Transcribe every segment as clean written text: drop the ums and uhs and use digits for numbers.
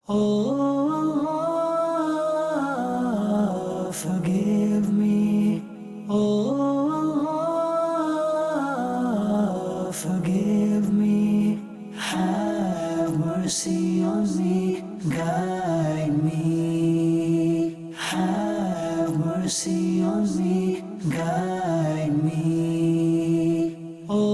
Oh, forgive me. Oh, forgive me. Have mercy on me. Guide me. Have mercy on me. Guide me. Oh,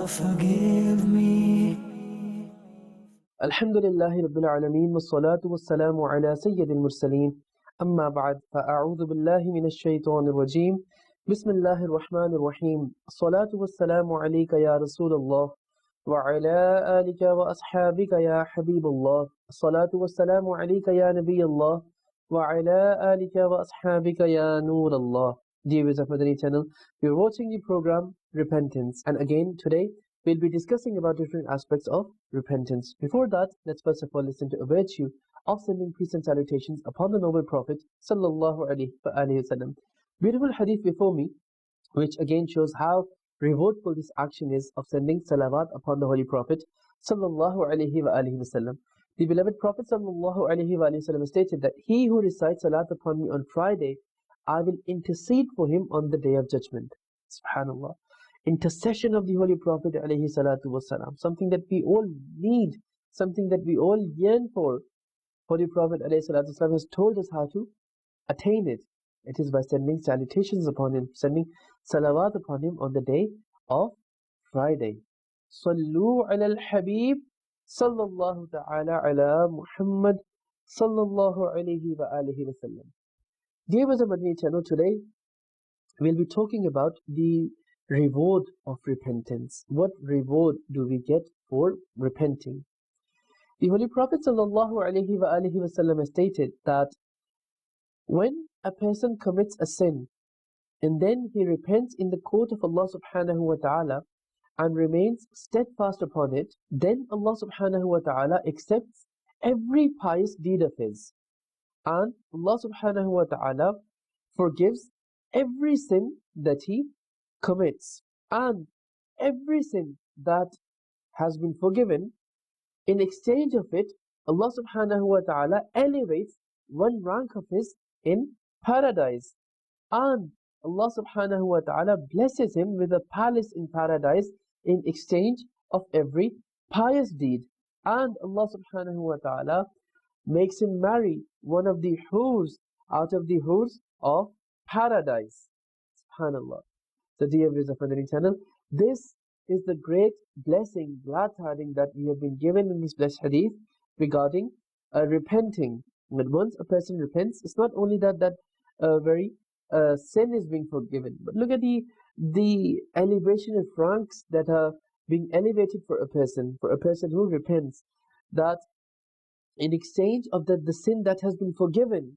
forgive me. الحمد لله رب العالمين والصلاة والسلام على سيد المرسلين أما بعد فأعوذ بالله من الشيطان الرجيم بسم الله الرحمن الرحيم الصلاة والسلام عليك يا رسول الله وعلى آلك وأصحابك يا حبيب الله الصلاة والسلام عليك يا نبي الله وعلى آلك وأصحابك يا نور الله. Dear viewers of Madani Channel, we're watching the program Repentance, and again today we'll be discussing about different aspects of repentance. Before that, let's first of all listen to a virtue of sending peace and salutations upon the noble Prophet sallallahu alaihi wasallam. Beautiful hadith before me, which again shows how rewardful this action is of sending salawat upon the Holy Prophet sallallahu alaihi wasallam. The beloved Prophet sallallahu alaihi wasallam stated that he who recites salat upon me on Friday, I will intercede for him on the day of judgment. Subhanallah. Intercession of the Holy Prophet alayhi salatu wasalam, something that we all need, something that we all yearn for. Holy Prophet alayhi salatu wasalam has told us how to attain it. It is by sending salutations upon him, sending salawat upon him on the day of Friday. Sallu ala al-Habib sallallahu ta'ala ala Muhammad sallallahu alayhi wa alihi wa sallam. Dear viewers of Madani Channel, today we'll be talking about the reward of repentance. What reward do we get for repenting? The Holy Prophet sallallahu alaihi wasallam has stated that when a person commits a sin and then he repents in the court of Allah subhanahu wa ta'ala and remains steadfast upon it, then Allah subhanahu wa ta'ala accepts every pious deed of his, and Allah subhanahu wa ta'ala forgives every sin that he commits, and every sin that has been forgiven, in exchange of it, Allah subhanahu wa ta'ala elevates one rank of his in paradise, and Allah subhanahu wa ta'ala blesses him with a palace in paradise in exchange of every pious deed, and Allah subhanahu wa ta'ala makes him marry one of the hurs out of the hurs of paradise. Subhanallah. So dear viewers of Madani Channel, this is the great blessing, glad tidings that we have been given in this blessed hadith regarding repenting. That once a person repents, it's not only that very sin is being forgiven, but look at the elevation of ranks that are being elevated for a person who repents, that in exchange of the sin that has been forgiven,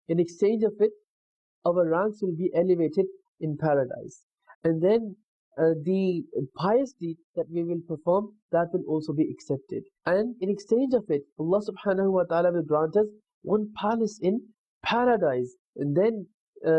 in exchange of it, our ranks will be elevated in paradise. And then the pious deed that we will perform, that will also be accepted. And in exchange of it, Allah subhanahu wa ta'ala will grant us one palace in paradise. And then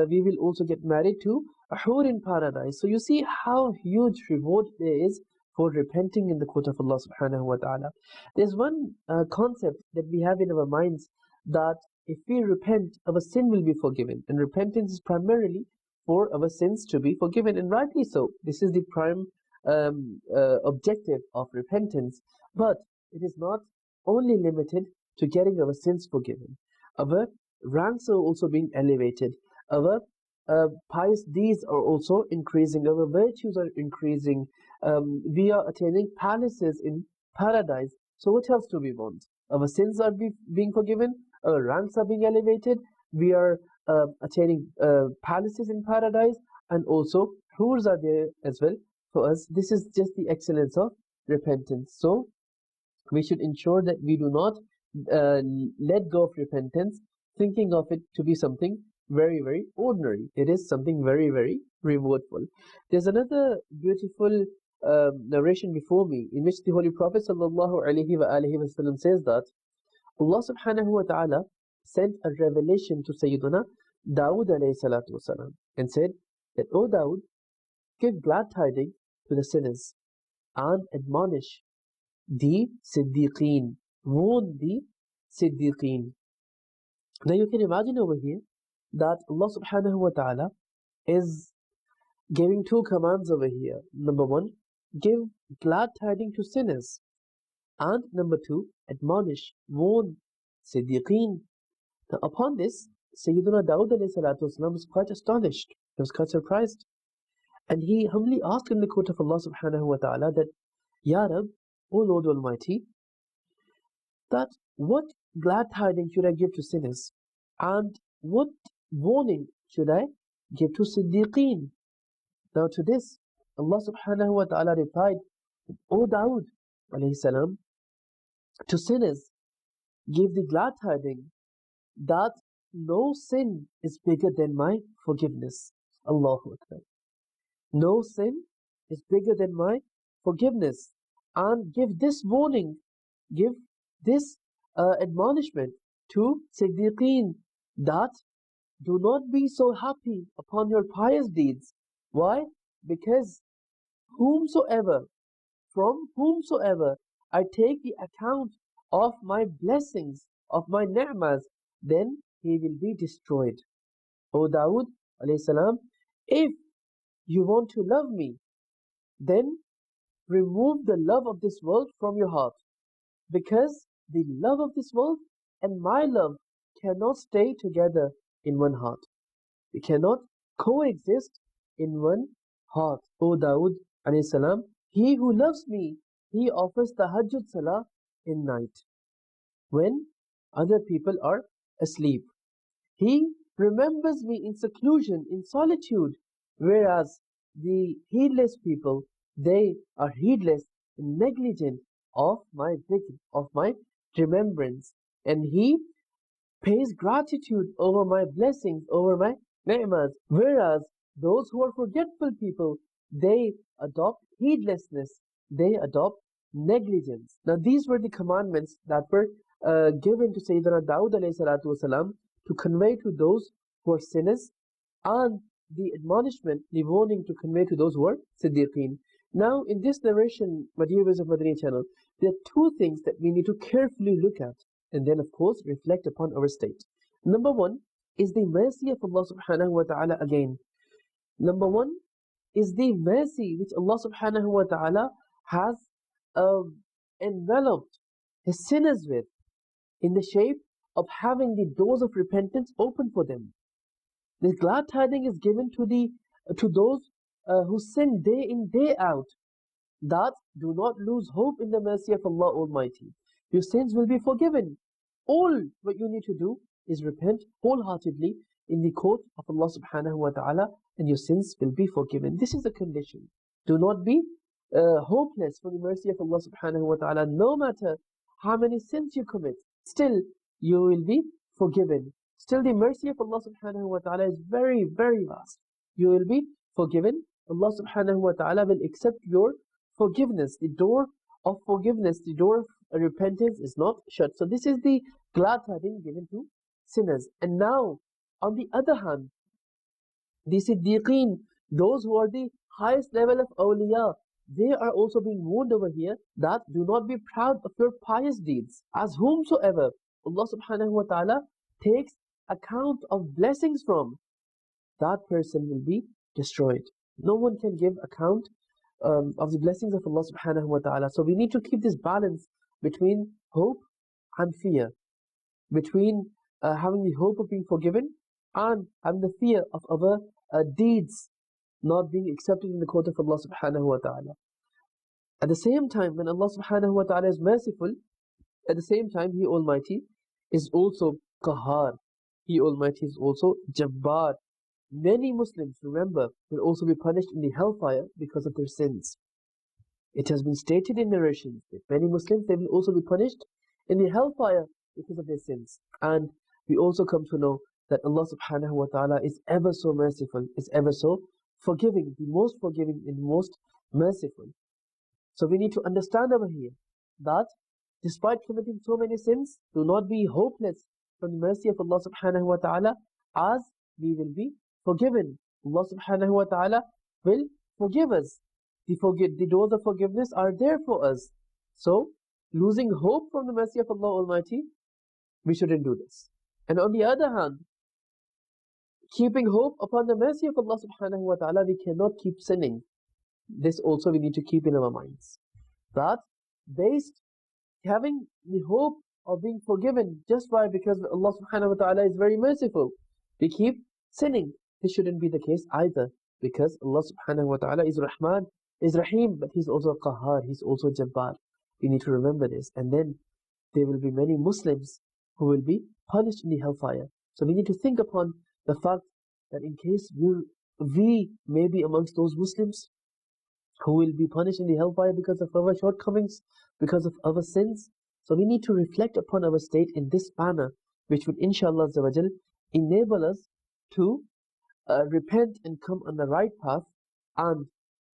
we will also get married to a hur in paradise. So you see how huge reward there is for repenting in the court of Allah subhanahu wa ta'ala. There's one concept that we have in our minds, that if we repent, our sin will be forgiven. And repentance is primarily for our sins to be forgiven, and rightly so. This is the prime objective of repentance. But it is not only limited to getting our sins forgiven. Our ranks are also being elevated. Our pious deeds are also increasing. Our virtues are increasing. We are attaining palaces in paradise. So what else do we want? Our sins are being forgiven. Our ranks are being elevated. We are attaining palaces in paradise, and also hurs are there as well for us. This is just the excellence of repentance. So we should ensure that we do not let go of repentance thinking of it to be something very, very ordinary. It is something very, very rewardful. There's another beautiful narration before me in which the Holy Prophet sallallahu alaihi wasallam says that Allah subhanahu wa ta'ala sent a revelation to Sayyiduna Dawood alayhi salatu wasalam and said that, O Dawood, give glad tidings to the sinners and admonish the Siddiqeen. Warn the Siddiqeen. Now you can imagine over here that Allah subhanahu wa ta'ala is giving two commands over here. Number one, give glad tidings to sinners. And number two, admonish, warn Siddiqeen. Now upon this, Sayyidina Dawud alayhi salatu wasalam was quite astonished. He was quite surprised. And he humbly asked in the court of Allah subhanahu wa ta'ala that, Ya Rab, O Lord Almighty, that what glad tidings should I give to sinners? And what warning should I give to Siddiqeen? Now to this, Allah subhanahu wa ta'ala replied, O Dawud alayhi salam, to sinners, give the glad tidings that no sin is bigger than my forgiveness. Allahu Akbar. No sin is bigger than my forgiveness. And give this warning, give this admonishment to Siddiqeen that do not be so happy upon your pious deeds. Why? Because from whomsoever I take the account of my blessings, of my ni'mas, then he will be destroyed. O Dawood alayhi salam, if you want to love me, then remove the love of this world from your heart, because the love of this world and my love cannot stay together in one heart. They cannot coexist in one heart. O Dawood alayhi salam, he who loves me, he offers tahajjud salah in night when other people are asleep. He remembers me in seclusion, in solitude, whereas the heedless people, they are heedless and negligent of my dhikr, of my remembrance. And he pays gratitude over my blessings, over my ni'mas, whereas those who are forgetful people, they adopt heedlessness, they adopt negligence. Now these were the commandments that were given to Sayyidina Dawud alayhi salatu wasalam to convey to those who are sinners, and the admonishment, the warning to convey to those who are Siddiqeen. Now in this narration, my dear viewers of Madani Channel, there are two things that we need to carefully look at and then of course reflect upon our state. Number one is the mercy of Allah subhanahu wa ta'ala again. Number one is the mercy which Allah subhanahu wa ta'ala has enveloped His sinners with, in the shape of having the doors of repentance open for them. This glad tidings is given to those who sin day in, day out, that do not lose hope in the mercy of Allah Almighty. Your sins will be forgiven. All what you need to do is repent wholeheartedly in the court of Allah subhanahu wa ta'ala, and your sins will be forgiven. This is the condition. Do not be hopeless for the mercy of Allah subhanahu wa ta'ala. No matter how many sins you commit, still you will be forgiven. Still the mercy of Allah subhanahu wa ta'ala is very, very vast. You will be forgiven. Allah subhanahu wa ta'ala will accept your forgiveness. The door of forgiveness, the door of repentance is not shut. So this is the glad tidings given to sinners. And now, on the other hand, the Siddiqeen, those who are the highest level of awliya, they are also being warned over here that do not be proud of your pious deeds. As whomsoever Allah subhanahu wa ta'ala takes account of blessings from, that person will be destroyed. No one can give account of the blessings of Allah subhanahu wa ta'ala. So we need to keep this balance between hope and fear, between having the hope of being forgiven and having the fear of our deeds not being accepted in the court of Allah subhanahu wa ta'ala. At the same time, when Allah subhanahu wa ta'ala is merciful, at the same time He Almighty is also Qahar. He Almighty is also Jabbar. Many Muslims, remember, will also be punished in the hellfire because of their sins. It has been stated in narrations that many Muslims, they will also be punished in the hellfire because of their sins. And we also come to know that Allah subhanahu wa ta'ala is ever so merciful, is ever so forgiving, the most forgiving and most merciful. So we need to understand over here that despite committing so many sins, do not be hopeless from the mercy of Allah subhanahu wa ta'ala, as we will be forgiven. Allah subhanahu wa ta'ala will forgive us. The doors of forgiveness are there for us. So losing hope from the mercy of Allah Almighty, we shouldn't do this. And on the other hand, keeping hope upon the mercy of Allah subhanahu wa ta'ala, we cannot keep sinning. This also we need to keep in our minds. That based having the hope of being forgiven just why because Allah subhanahu wa ta'ala is very merciful, we keep sinning. This shouldn't be the case either, because Allah subhanahu wa ta'ala is Rahman, is Rahim, but He's also Qahar, He's also Jabbar. We need to remember this. And then there will be many Muslims who will be punished in the hellfire. So we need to think upon the fact that in case we may be amongst those Muslims who will be punished in the hellfire because of our shortcomings, because of our sins. So we need to reflect upon our state in this manner, which would inshallah enable us to repent and come on the right path and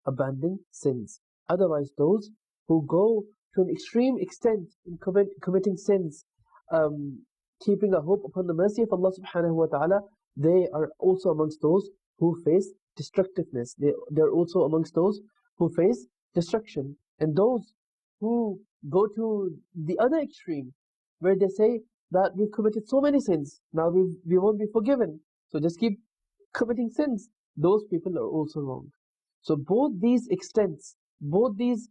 abandon sins. Otherwise, those who go to an extreme extent in committing sins, keeping a hope upon the mercy of Allah subhanahu wa ta'ala, they are also amongst those who face destructiveness. They're also amongst those who face destruction. And those who go to the other extreme, where they say that we've committed so many sins, now we won't be forgiven, so just keep committing sins, those people are also wrong. So both these extents, both these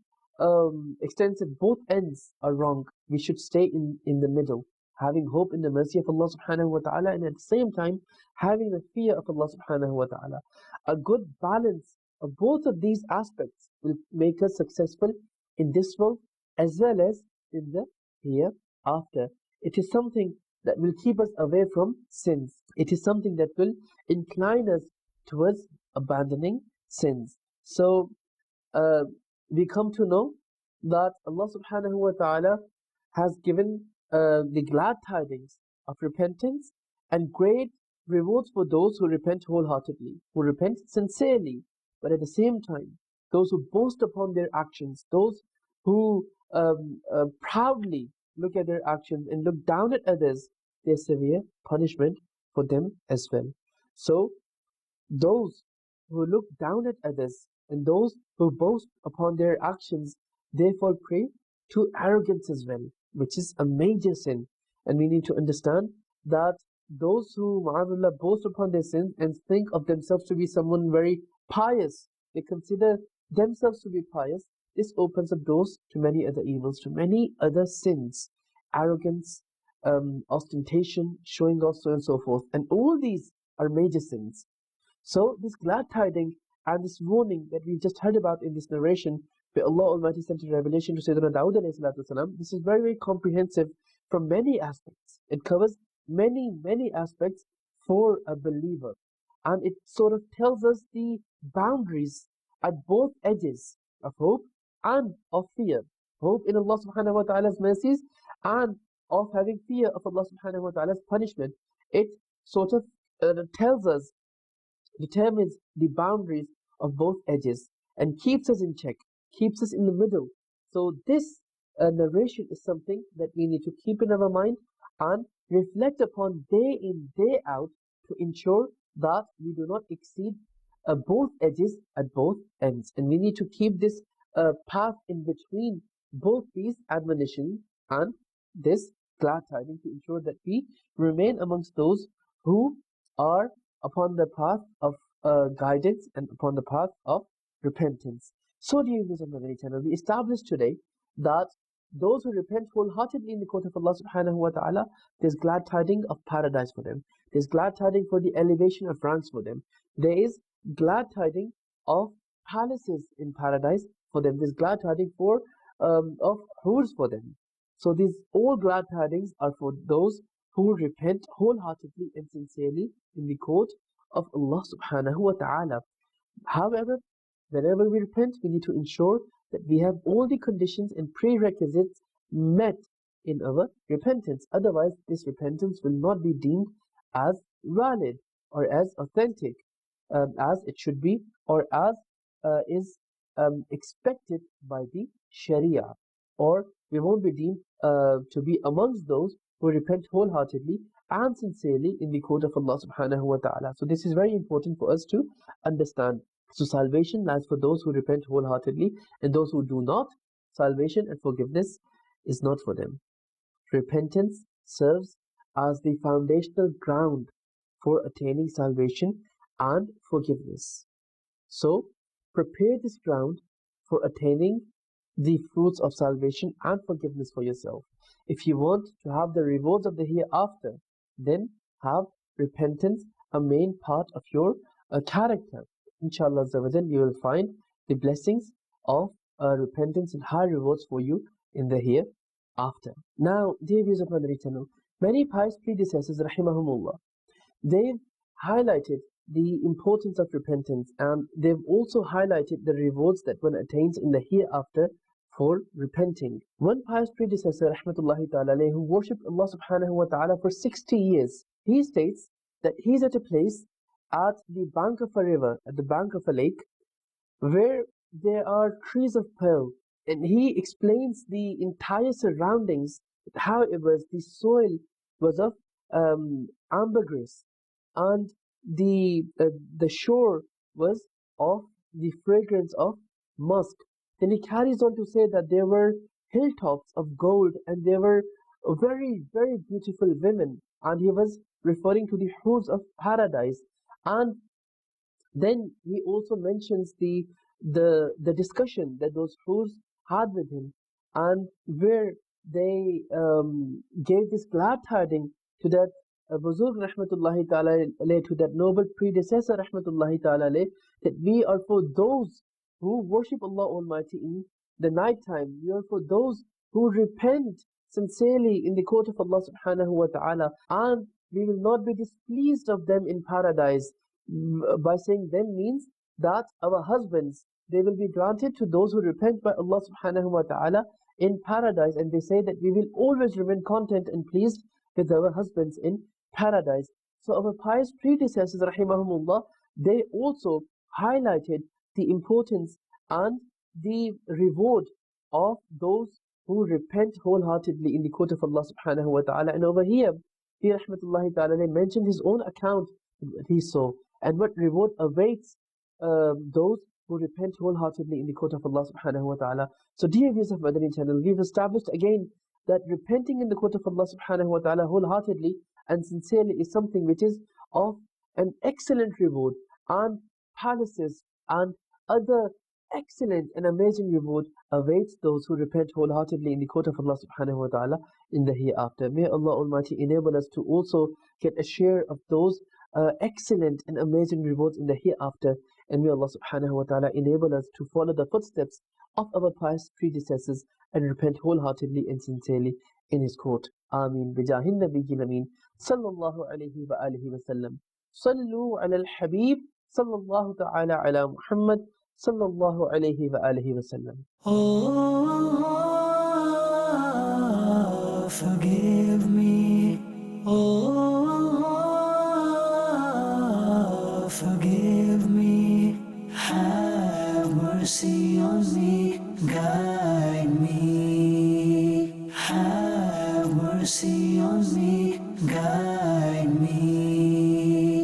extents at both ends are wrong. We should stay in the middle, having hope in the mercy of Allah subhanahu wa ta'ala, and at the same time having the fear of Allah subhanahu wa ta'ala. A good balance of both of these aspects will make us successful in this world as well as in the hereafter. It is something that will keep us away from sins. It is something that will incline us towards abandoning sins. So we come to know that Allah subhanahu wa ta'ala has given the glad tidings of repentance and great rewards for those who repent wholeheartedly, who repent sincerely. But at the same time, those who boast upon their actions, those who proudly look at their actions and look down at others, there's severe punishment for them as well. So those who look down at others and those who boast upon their actions, they fall prey to arrogance as well, which is a major sin. And we need to understand that those who, ma'adullah, boast upon their sins and think of themselves to be someone very pious, they consider themselves to be pious, this opens up doors to many other evils, to many other sins, arrogance, ostentation, showing off, so on and so forth. And all these are major sins. So this glad tiding and this warning that we just heard about in this narration, where Allah Almighty sent a revelation to Sayyidina Dawood alayhi salatu wasalam, this is very, very comprehensive from many aspects. It covers many, many aspects for a believer. And it sort of tells us the boundaries at both edges of hope and of fear. Hope in Allah subhanahu wa ta'ala's mercies and of having fear of Allah subhanahu wa ta'ala's punishment. It sort of tells us, determines the boundaries of both edges and keeps us in check, keeps us in the middle. So this narration is something that we need to keep in our mind and reflect upon day in, day out, to ensure that we do not exceed both edges at both ends. And we need to keep this path in between both these admonitions and this glad tidings, to ensure that we remain amongst those who are upon the path of guidance and upon the path of repentance. So dear viewers of Madani Channel, we established today that those who repent wholeheartedly in the court of Allah subhanahu wa ta'ala, there's glad tidings of paradise for them. There's glad tidings for the elevation of ranks for them. There is glad tidings of palaces in paradise for them. There's glad tidings for of hurs for them. So these all glad tidings are for those who repent wholeheartedly and sincerely in the court of Allah subhanahu wa ta'ala. However, whenever we repent, we need to ensure that we have all the conditions and prerequisites met in our repentance. Otherwise, this repentance will not be deemed as valid or as authentic as it should be, or as is expected by the Sharia. Or we won't be deemed to be amongst those who repent wholeheartedly and sincerely in the court of Allah subhanahu wa ta'ala. So this is very important for us to understand. So salvation lies for those who repent wholeheartedly, and those who do not, salvation and forgiveness is not for them. Repentance serves as the foundational ground for attaining salvation and forgiveness. So, prepare this ground for attaining the fruits of salvation and forgiveness for yourself. If you want to have the rewards of the hereafter, then have repentance a main part of your character. Inshallah, you will find the blessings of repentance and high rewards for you in the hereafter. Now, dear viewers of Madani Channel, many pious predecessors, rahimahumullah, they've highlighted the importance of repentance, and they've also highlighted the rewards that one attains in the hereafter for repenting. One pious predecessor, rahmatullahi ta'ala, who worshipped Allah subhanahu wa ta'ala for 60 years, he states that he's at a place at the bank of a river, at the bank of a lake, where there are trees of pearl, and he explains the entire surroundings, how it was, the soil was of ambergris, and the shore was of the fragrance of musk. Then he carries on to say that there were hilltops of gold, and there were very, very beautiful women, and he was referring to the hoods of paradise. And then he also mentions the discussion that those hoods had with him, and where they gave this glad tidings to that Buzurg rahmatullahi ta'ala alayh, to that noble predecessor rahmatullahi ta'ala alayh, that we are for those who worship Allah Almighty in the night time. We are for those who repent sincerely in the court of Allah subhanahu wa ta'ala, and we will not be displeased of them in paradise. By saying them means that our husbands, they will be granted to those who repent by Allah subhanahu wa ta'ala in paradise, and they say that we will always remain content and pleased with our husbands in paradise. So our pious predecessors, rahimahumullah, they also highlighted the importance and the reward of those who repent wholeheartedly in the court of Allah subhanahu wa ta'ala. And over here, he rahmatullahi ta'ala mentioned his own account, what he saw, and what reward awaits those who repent wholeheartedly in the court of Allah subhanahu wa ta'ala. So dear viewers of Madani Channel, we've established again that repenting in the court of Allah subhanahu wa ta'ala wholeheartedly and sincerely is something which is of an excellent reward, and palaces and other excellent and amazing reward awaits those who repent wholeheartedly in the court of Allah subhanahu wa ta'ala in the hereafter. May Allah Almighty enable us to also get a share of those excellent and amazing rewards in the hereafter, and may Allah subhanahu wa ta'ala enable us to follow the footsteps of our pious predecessors and repent wholeheartedly and sincerely in His court. Ameen. Bijahin Nabiyyin Ameen. Sallallahu alayhi wa alihi wa sallam. Sallu ala al-Habib. Sallallahu ta'ala ala Muhammad. Sallallahu alayhi wa alihi wa sallam. Oh, forgive me. Oh, forgive me. Have mercy on me. Guide me. Have mercy on me. Guide me.